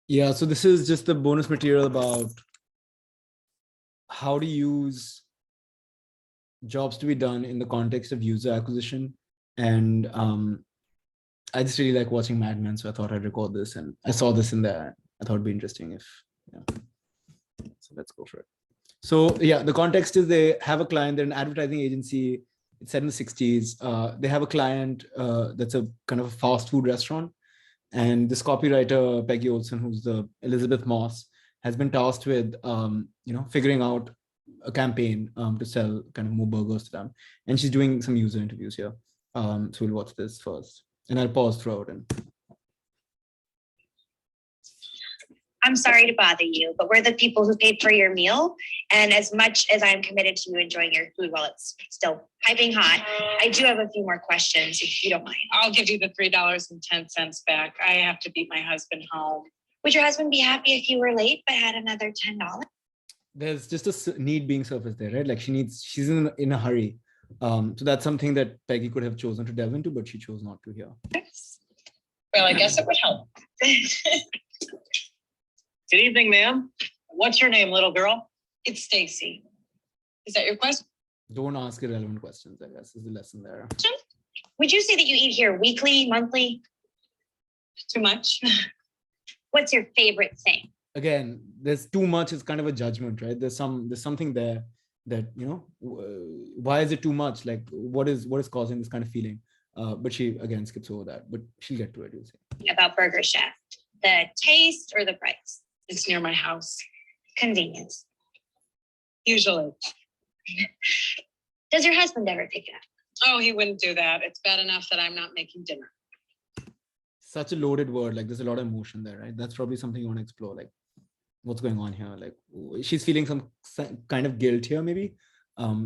Yeah, so this is just the bonus material about how to use jobs to be done in the context of user acquisition. And I just really like watching Mad Men, so I thought I'd record this, and I saw this in there. I thought it'd be interesting if, yeah. So let's go for it. So yeah, the context is they have a client, they're an advertising agency. It's set in the 60s. They have a client that's a kind of a fast food restaurant. And this copywriter, Peggy Olson, who's the Elizabeth Moss, has been tasked with, figuring out a campaign to sell kind of more burgers to them. And she's doing some user interviews here. So we'll watch this first. And I'll pause throughout. And I'm sorry to bother you, but we're the people who paid for your meal. And as much as I'm committed to you enjoying your food while it's still piping hot, I do have a few more questions, if you don't mind. I'll give you the $3.10 back. I have to beat my husband home. Would your husband be happy if you were late but had another $10? there's just a need being surfaced there, right? Like she's in a hurry. So that's something that Peggy could have chosen to delve into, but she chose not to here. Well, I guess it would help. Good evening, ma'am. What's your name, little girl? It's Stacy. Is that your question? Don't ask irrelevant questions, I guess, is the lesson there. Would you say that you eat here weekly, monthly? Too much? What's your favorite thing? Again, there's too much is kind of a judgment, right? There's something there that, why is it too much? Like, what is causing this kind of feeling? But she, again, skips over that, but she'll get to it, you'll see. About Burger Chef, the taste or the price? It's near my house. Convenience. Usually. Does your husband ever pick it up? Oh, he wouldn't do that. It's bad enough that I'm not making dinner. Such a loaded word, like there's a lot of emotion there, right? That's probably something you want to explore, like what's going on here. Like she's feeling some kind of guilt here, maybe.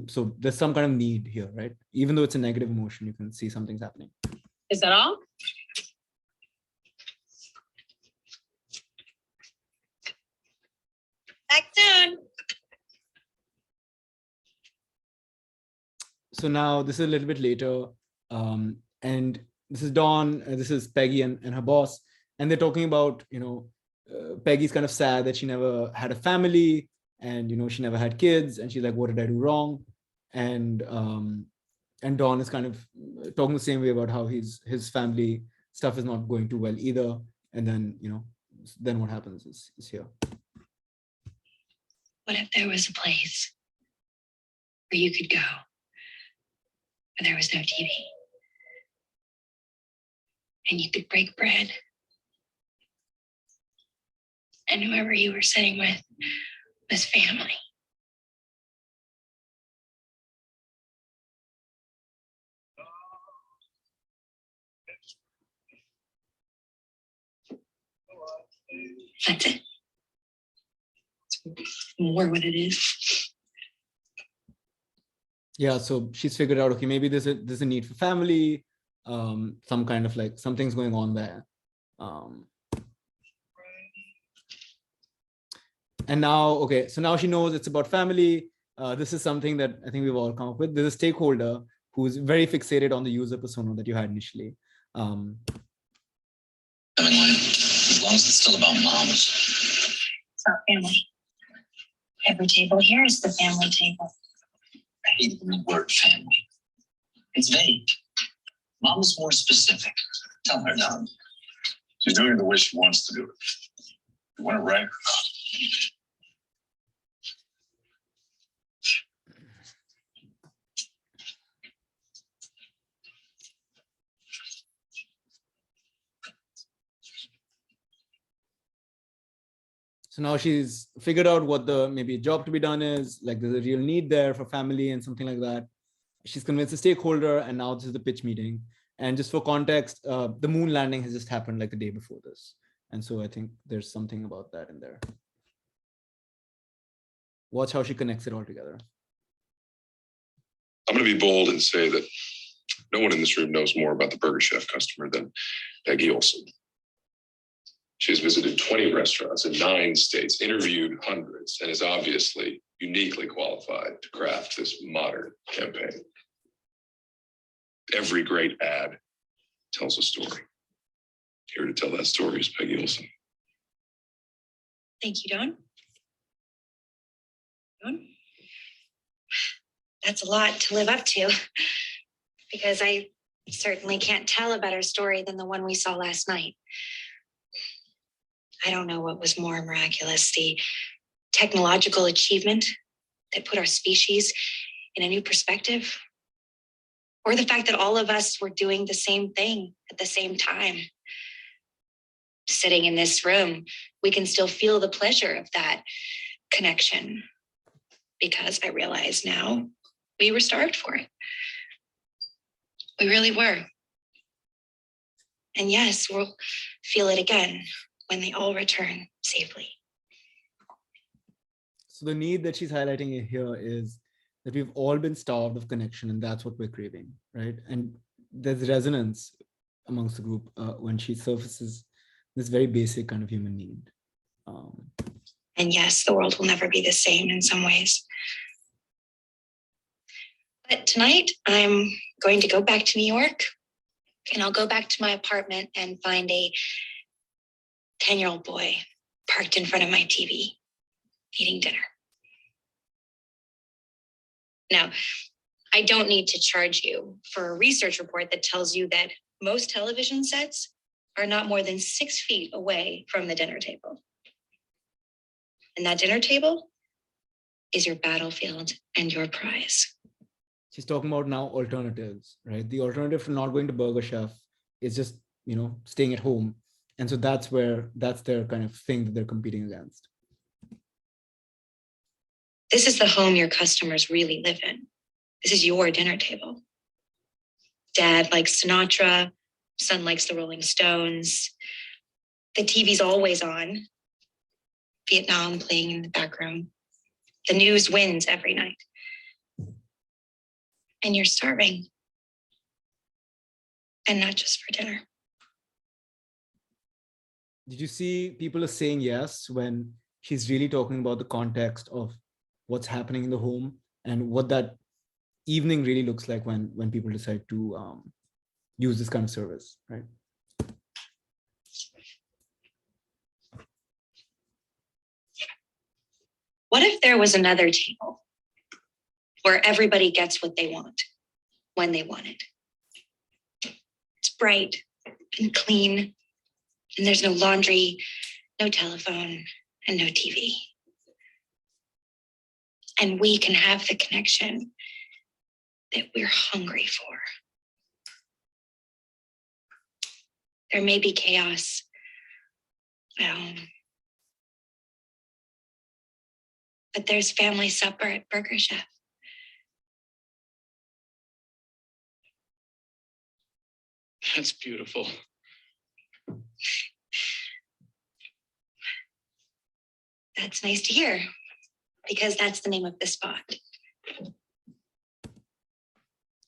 So there's some kind of need here, right? Even though it's a negative emotion, you can see something's happening. Is that all? Back soon. So now this is a little bit later, and this is Dawn, this is Peggy and her boss, and they're talking about, Peggy's kind of sad that she never had a family, and she never had kids, and she's like, what did I do wrong? And Dawn is kind of talking the same way about how his family stuff is not going too well either. And then, then what happens is here. What if there was a place where you could go, where there was no TV, and you could break bread, and whoever you were sitting with was family? That's it. It's more what it is. Yeah, so she's figured out, okay, maybe there's a need for family, some kind of like something's going on there. And now, okay, so now she knows it's about family. This is something that I think we've all come up with. There's a stakeholder who's very fixated on the user persona that you had initially. As long as it's still about moms. It's about family. Every table here is the family table. I hate the word family. It's vague. Mom's more specific. Tell her, Don. She's doing it the way she wants to do it. You want it right or not? So now she's figured out what the maybe job to be done is, like there's a real need there for family and something like that. She's convinced the stakeholder, and now this is the pitch meeting. And just for context, the moon landing has just happened like the day before this. And so I think there's something about that in there. Watch how she connects it all together. I'm going to be bold and say that no one in this room knows more about the Burger Chef customer than Peggy Olson. She's visited 20 restaurants in 9 states, interviewed hundreds, and is obviously uniquely qualified to craft this modern campaign. Every great ad tells a story. Here to tell that story is Peggy Olson. Thank you, Dawn. Dawn? That's a lot to live up to, because I certainly can't tell a better story than the one we saw last night. I don't know what was more miraculous, the technological achievement that put our species in a new perspective, or the fact that all of us were doing the same thing at the same time. Sitting in this room, we can still feel the pleasure of that connection, because I realize now we were starved for it. We really were. And yes, we'll feel it again when they all return safely. So the need that she's highlighting here is that we've all been starved of connection, and that's what we're craving, right? And there's resonance amongst the group when she surfaces this very basic kind of human need. And yes, the world will never be the same in some ways. But tonight I'm going to go back to New York, and I'll go back to my apartment and find a 10-year-old boy parked in front of my TV, eating dinner. Now, I don't need to charge you for a research report that tells you that most television sets are not more than 6 feet away from the dinner table. And that dinner table is your battlefield and your prize. She's talking about now alternatives, right? The alternative to not going to Burger Chef is just, staying at home. And so that's their kind of thing that they're competing against. This is the home your customers really live in. This is your dinner table. Dad likes Sinatra, son likes the Rolling Stones. The TV's always on. Vietnam playing in the background. The news wins every night. And you're starving. And not just for dinner. Did you see people are saying yes when she's really talking about the context of what's happening in the home and what that evening really looks like when people decide to use this kind of service, right? What if there was another table where everybody gets what they want when they want it? It's bright and clean, and there's no laundry, no telephone, and no TV. And we can have the connection that we're hungry for. There may be chaos at home, but there's family supper at Burger Chef. That's beautiful. That's nice to hear, because that's the name of the spot.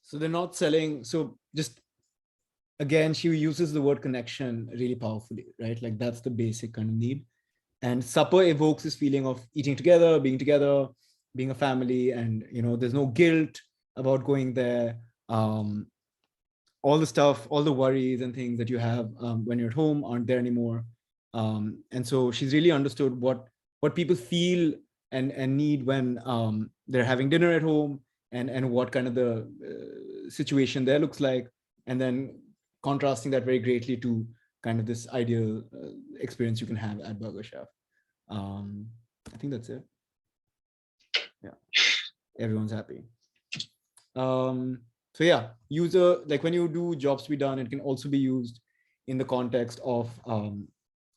So they're not selling. So just, again, she uses the word connection really powerfully, right? Like that's the basic kind of need. And supper evokes this feeling of eating together, being a family, and there's no guilt about going there. All the stuff, all the worries and things that you have when you're at home aren't there anymore. And so she's really understood what people feel and need when they're having dinner at home, and what kind of the situation there looks like, and then contrasting that very greatly to kind of this ideal experience you can have at Burger Chef. I think that's it. Yeah, everyone's happy. So yeah, like when you do jobs to be done, it can also be used in the context of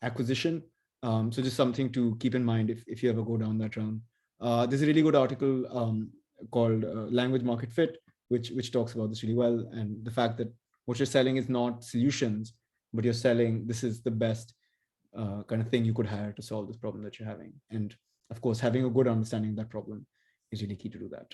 acquisition. So just something to keep in mind if you ever go down that round. There's a really good article called Language Market Fit, which talks about this really well, and the fact that what you're selling is not solutions, but you're selling, this is the best kind of thing you could hire to solve this problem that you're having. And of course, having a good understanding of that problem is really key to do that.